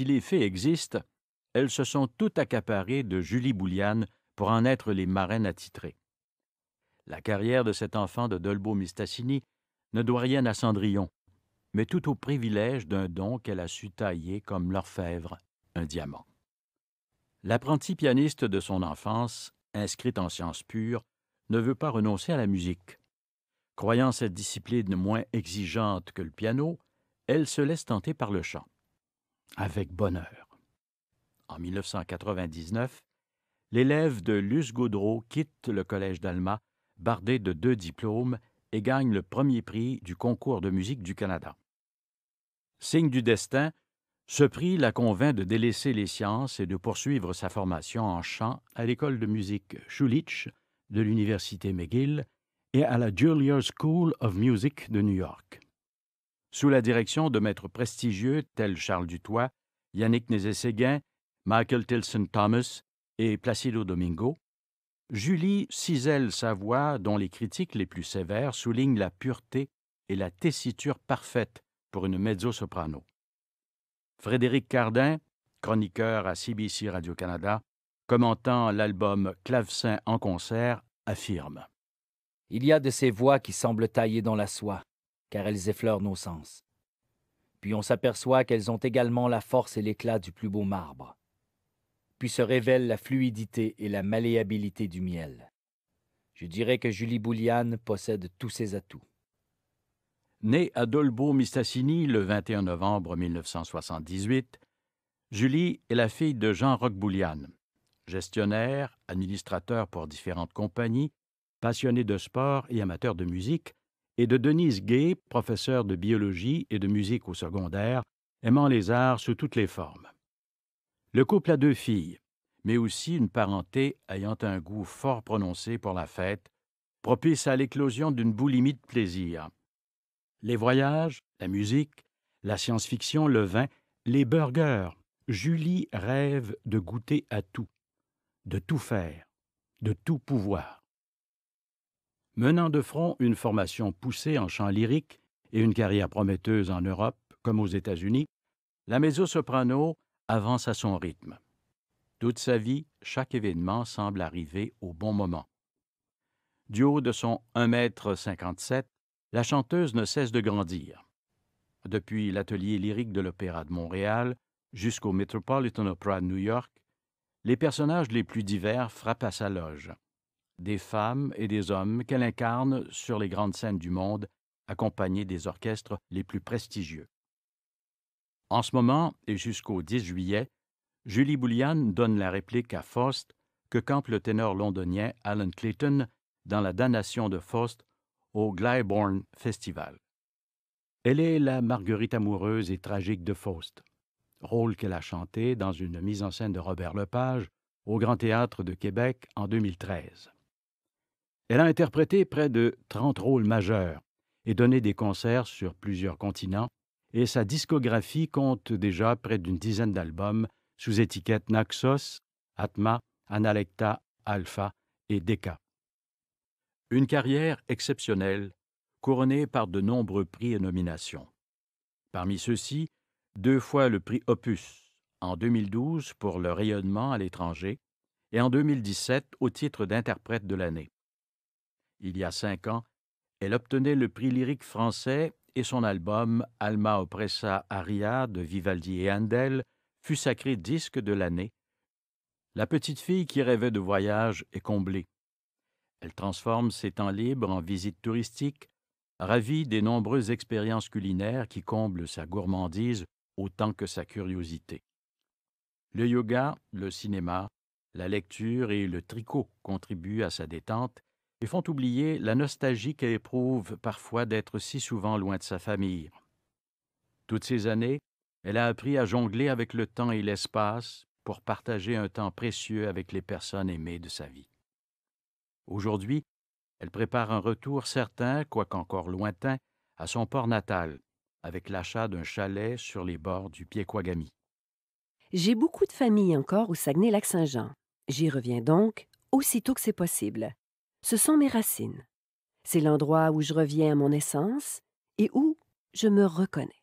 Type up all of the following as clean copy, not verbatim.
si les fées existent, elles se sont toutes accaparées de Julie Bouliane pour en être les marraines attitrées. La carrière de cet enfant de Dolbeau-Mistassini ne doit rien à Cendrillon, mais tout au privilège d'un don qu'elle a su tailler comme l'orfèvre un diamant. L'apprenti pianiste de son enfance, inscrite en sciences pures, ne veut pas renoncer à la musique. Croyant cette discipline moins exigeante que le piano, elle se laisse tenter par le chant. Avec bonheur. En 1999, l'élève de Luce Gaudreau quitte le collège d'Alma, bardé de 2 diplômes, et gagne le premier prix du concours de musique du Canada. Signe du destin, ce prix la convainc de délaisser les sciences et de poursuivre sa formation en chant à l'école de musique Schulich de l'Université McGill et à la Juilliard School of Music de New York. Sous la direction de maîtres prestigieux tels Charles Dutoit, Yannick Nézet-Séguin, Michael Tilson Thomas et Placido Domingo, Julie cisèle sa voix dont les critiques les plus sévères soulignent la pureté et la tessiture parfaite pour une mezzo-soprano. Frédéric Cardin, chroniqueur à CBC Radio-Canada, commentant l'album Clavecin en concert, affirme: « Il y a de ces voix qui semblent taillées dans la soie, car elles effleurent nos sens. Puis on s'aperçoit qu'elles ont également la force et l'éclat du plus beau marbre. Puis se révèle la fluidité et la malléabilité du miel. Je dirais que Julie Bouliane possède tous ses atouts. » Née à Dolbeau-Mistassini le 21 novembre 1978, Julie est la fille de Jean Roch Bouliane, gestionnaire, administrateur pour différentes compagnies, passionné de sport et amateur de musique, et de Denise Gay, professeure de biologie et de musique au secondaire, aimant les arts sous toutes les formes. Le couple a 2 filles, mais aussi une parenté ayant un goût fort prononcé pour la fête, propice à l'éclosion d'une boulimie de plaisir. Les voyages, la musique, la science-fiction, le vin, les burgers. Julie rêve de goûter à tout, de tout faire, de tout pouvoir. Menant de front une formation poussée en chant lyrique et une carrière prometteuse en Europe comme aux États-Unis, la mezzo-soprano avance à son rythme. Toute sa vie, chaque événement semble arriver au bon moment. Du haut de son 1,57 m, la chanteuse ne cesse de grandir. Depuis l'atelier lyrique de l'Opéra de Montréal jusqu'au Metropolitan Opera de New York, les personnages les plus divers frappent à sa loge. Des femmes et des hommes qu'elle incarne sur les grandes scènes du monde, accompagnés des orchestres les plus prestigieux. En ce moment, et jusqu'au 10 juillet, Julie Bouliane donne la réplique à Faust que campe le ténor londonien Alan Clayton dans la damnation de Faust au Glybourne Festival. Elle est la Marguerite amoureuse et tragique de Faust, rôle qu'elle a chanté dans une mise en scène de Robert Lepage au Grand Théâtre de Québec en 2013. Elle a interprété près de 30 rôles majeurs et donné des concerts sur plusieurs continents, et sa discographie compte déjà près d'une dizaine d'albums sous étiquettes Naxos, Atma, Analecta, Alpha et Decca. Une carrière exceptionnelle, couronnée par de nombreux prix et nominations. Parmi ceux-ci, 2 fois le prix Opus, en 2012 pour le rayonnement à l'étranger et en 2017 au titre d'interprète de l'année. Il y a 5 ans, elle obtenait le prix lyrique français et son album Alma Oppressa Aria de Vivaldi et Handel fut sacré disque de l'année. La petite fille qui rêvait de voyage est comblée. Elle transforme ses temps libres en visites touristiques, ravie des nombreuses expériences culinaires qui comblent sa gourmandise autant que sa curiosité. Le yoga, le cinéma, la lecture et le tricot contribuent à sa détente et font oublier la nostalgie qu'elle éprouve parfois d'être si souvent loin de sa famille. Toutes ces années, elle a appris à jongler avec le temps et l'espace pour partager un temps précieux avec les personnes aimées de sa vie. Aujourd'hui, elle prépare un retour certain, quoique encore lointain, à son port natal, avec l'achat d'un chalet sur les bords du Piekouagami. J'ai beaucoup de familles encore au Saguenay-Lac-Saint-Jean. J'y reviens donc aussitôt que c'est possible. Ce sont mes racines. C'est l'endroit où je reviens à mon essence et où je me reconnais.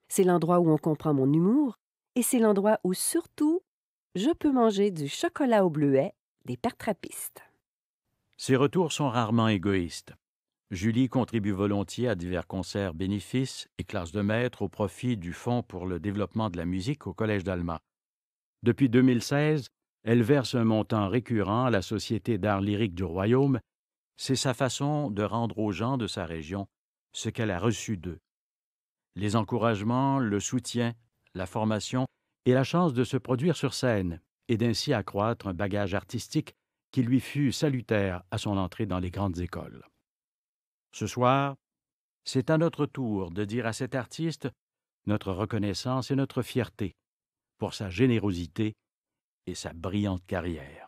C'est l'endroit où on comprend mon humour et c'est l'endroit où surtout je peux manger du chocolat au bleuet des pertrapistes. Ses retours sont rarement égoïstes. Julie contribue volontiers à divers concerts bénéfices et classes de maîtres au profit du Fonds pour le développement de la musique au Collège d'Alma. Depuis 2016, elle verse un montant récurrent à la Société d'art lyrique du Royaume. C'est sa façon de rendre aux gens de sa région ce qu'elle a reçu d'eux. Les encouragements, le soutien, la formation et la chance de se produire sur scène et d'ainsi accroître un bagage artistique qui lui fut salutaire à son entrée dans les grandes écoles. Ce soir, c'est à notre tour de dire à cet artiste notre reconnaissance et notre fierté pour sa générosité et sa brillante carrière.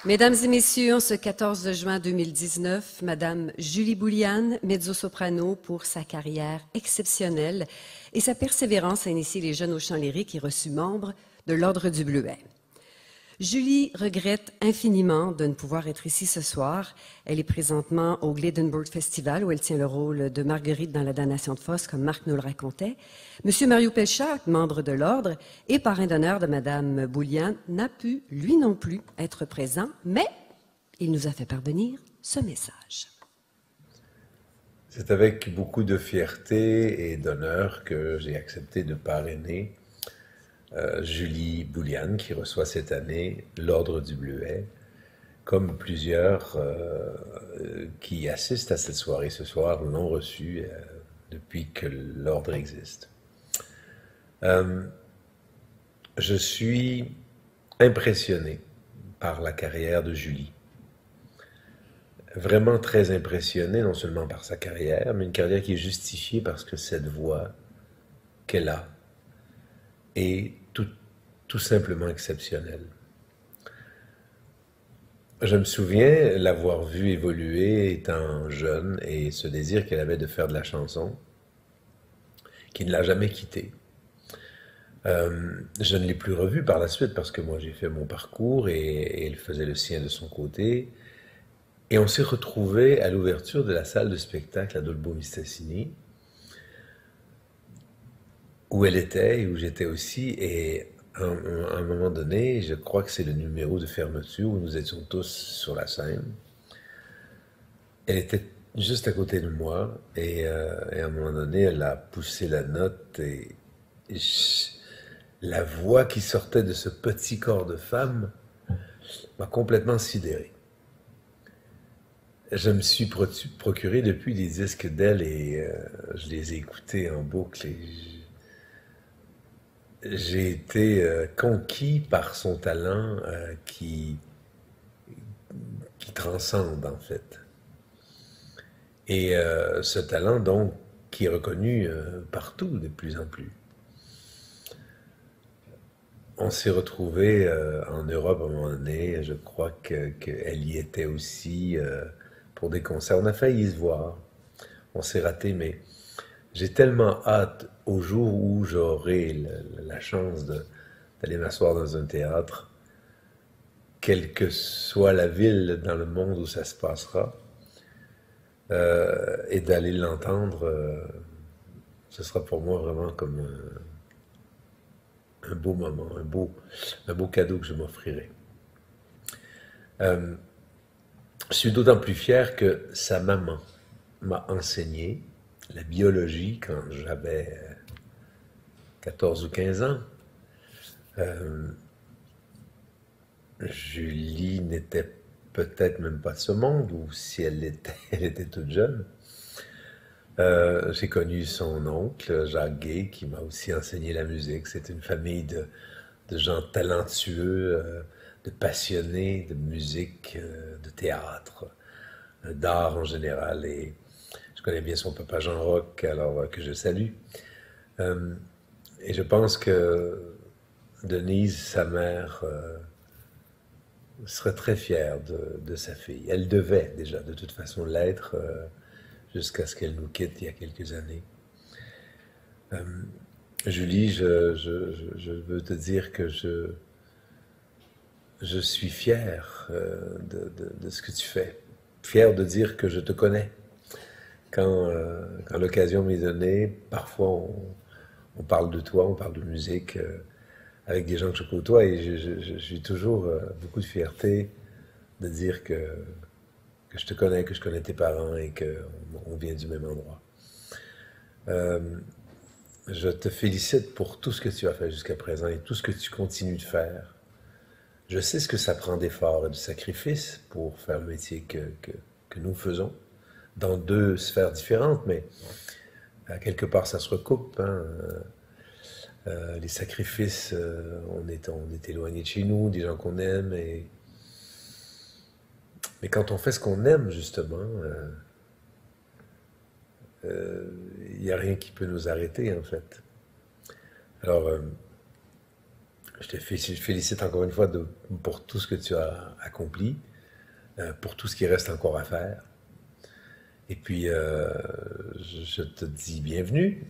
Mesdames et messieurs, en ce 14 juin 2019, Madame Julie Bouliane, mezzo-soprano pour sa carrière exceptionnelle et sa persévérance à initier les jeunes au chant lyrique et reçu membre de l'Ordre du Bleuet. Julie regrette infiniment de ne pouvoir être ici ce soir. Elle est présentement au Glydenburg Festival où elle tient le rôle de Marguerite dans La damnation de Faust, comme Marc nous le racontait. Monsieur Mario Pelchat, membre de l'Ordre et parrain d'honneur de Madame Bouliane, n'a pu, lui non plus, être présent, mais il nous a fait parvenir ce message. C'est avec beaucoup de fierté et d'honneur que j'ai accepté de parrainer Julie Bouliane, qui reçoit cette année l'Ordre du Bleuet, comme plusieurs qui assistent à cette soirée ce soir l'ont reçu depuis que l'Ordre existe. Je suis impressionné par la carrière de Julie. Vraiment très impressionné, non seulement par sa carrière, mais une carrière qui est justifiée parce que cette voix qu'elle a est tout simplement exceptionnelle. Je me souviens l'avoir vue évoluer étant jeune et ce désir qu'elle avait de faire de la chanson, qui ne l'a jamais quittée. Je ne l'ai plus revue par la suite parce que moi j'ai fait mon parcours et elle faisait le sien de son côté. Et on s'est retrouvés à l'ouverture de la salle de spectacle à Dolbeau-Mistassini, où elle était et où j'étais aussi. Et à un moment donné, je crois que c'est le numéro de fermeture où nous étions tous sur la scène. Elle était juste à côté de moi et à un moment donné, elle a poussé la note et la voix qui sortait de ce petit corps de femme m'a complètement sidéré. Je me suis procuré depuis des disques d'elle et je les ai écoutés en boucle et j'ai été conquis par son talent qui transcende en fait. Et ce talent donc qui est reconnu partout de plus en plus. On s'est retrouvés en Europe à un moment donné, je crois qu'elle y était aussi pour des concerts. On a failli se voir, on s'est raté, mais j'ai tellement hâte au jour où j'aurai la chance d'aller m'asseoir dans un théâtre, quelle que soit la ville dans le monde où ça se passera, et d'aller l'entendre. Ce sera pour moi vraiment comme un beau moment, un beau cadeau que je m'offrirai. Je suis d'autant plus fier que sa maman m'a enseigné la biologie quand j'avais 14 ou 15 ans. Julie n'était peut-être même pas de ce monde, ou si elle l'était, elle était toute jeune. J'ai connu son oncle, Jacques Gay, qui m'a aussi enseigné la musique. C'est une famille de gens talentueux, de passionnés de musique, de théâtre, d'art en général. Et je connais bien son papa Jean Roch, alors que je salue. Et je pense que Denise, sa mère, serait très fière de sa fille. Elle devait déjà de toute façon l'être jusqu'à ce qu'elle nous quitte il y a quelques années. Julie, je veux te dire que je suis fier de ce que tu fais. Fier de dire que je te connais. Quand l'occasion m'est donnée, parfois on parle de toi, on parle de musique avec des gens que je côtoie et je suis toujours beaucoup de fierté de dire que je te connais, que je connais tes parents et qu'on vient du même endroit. Je te félicite pour tout ce que tu as fait jusqu'à présent et tout ce que tu continues de faire. Je sais ce que ça prend d'efforts et de sacrifices pour faire le métier que nous faisons, dans deux sphères différentes, mais à quelque part ça se recoupe. Hein. Les sacrifices, on est éloigné de chez nous, des gens qu'on aime, mais quand on fait ce qu'on aime, justement, il n'y a rien qui peut nous arrêter, en fait. Alors, je te félicite encore une fois pour tout ce que tu as accompli, pour tout ce qui reste encore à faire. Et puis, je te dis bienvenue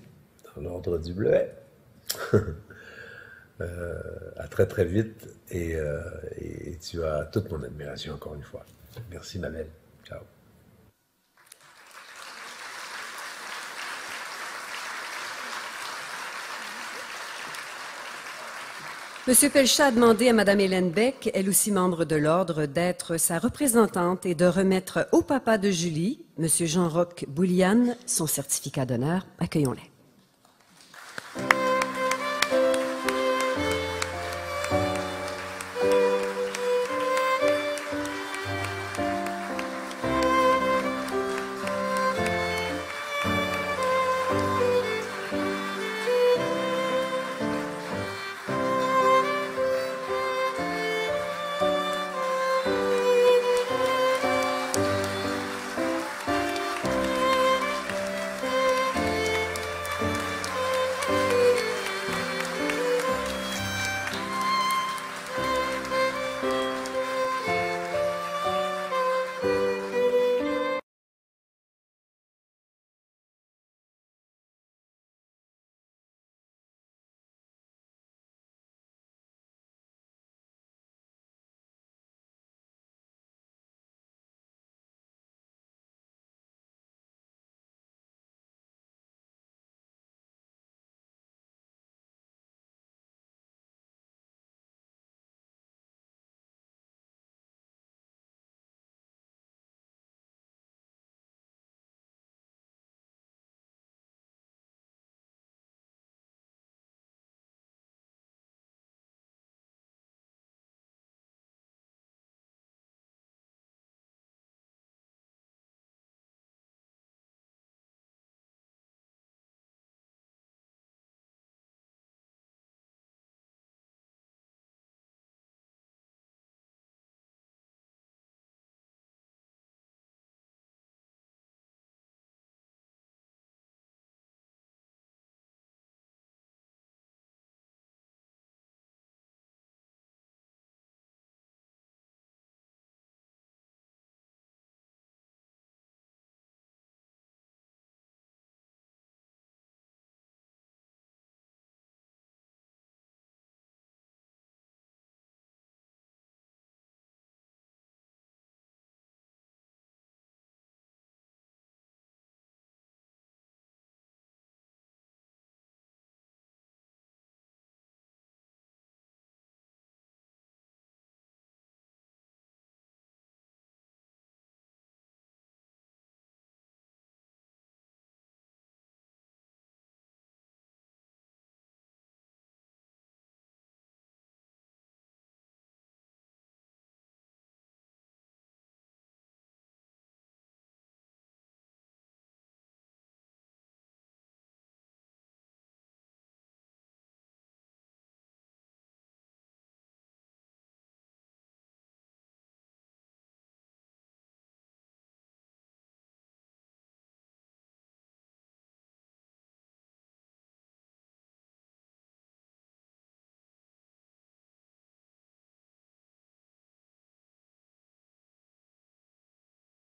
dans l'Ordre du Bleuet. À très très vite et tu as toute mon admiration encore une fois. Merci ma belle. Ciao. Monsieur Pelchat a demandé à Madame Hélène Beck, elle aussi membre de l'Ordre, d'être sa représentante et de remettre au papa de Julie, Monsieur Jean-Roch Bouliane, son certificat d'honneur. Accueillons-les.